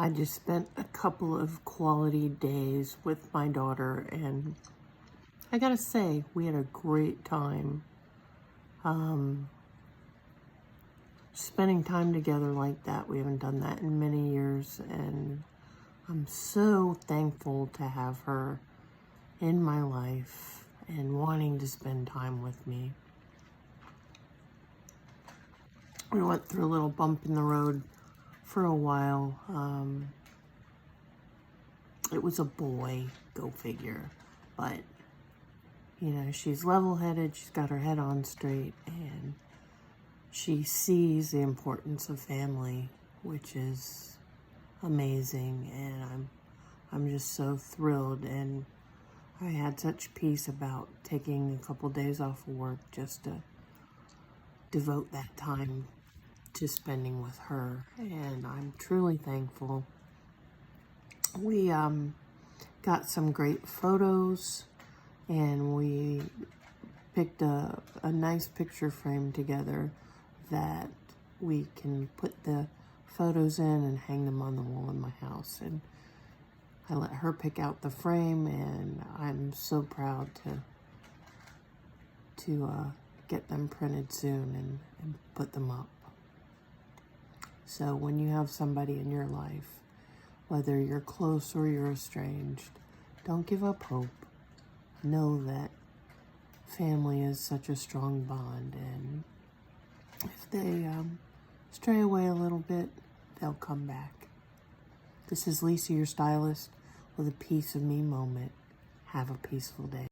I just spent a couple of quality days with my daughter, and I gotta say, we had a great time. Spending time together like that. We haven't done that in many years, and I'm so thankful to have her in my life and wanting to spend time with me. We went through a little bump in the road for a while. It was a boy, go figure. But, you know, she's level-headed, she's got her head on straight, and she sees the importance of family, which is amazing, and I'm just so thrilled. And I had such peace about taking a couple days off of work just to devote that time to spending with her, and I'm truly thankful. We got some great photos, and we picked a nice picture frame together that we can put the photos in and hang them on the wall in my house. And I let her pick out the frame, and I'm so proud to get them printed soon and put them up. So when you have somebody in your life, whether you're close or you're estranged, don't give up hope. Know that family is such a strong bond, and if they stray away a little bit, they'll come back. This is Lisa, your stylist, with a Piece of Me moment. Have a peaceful day.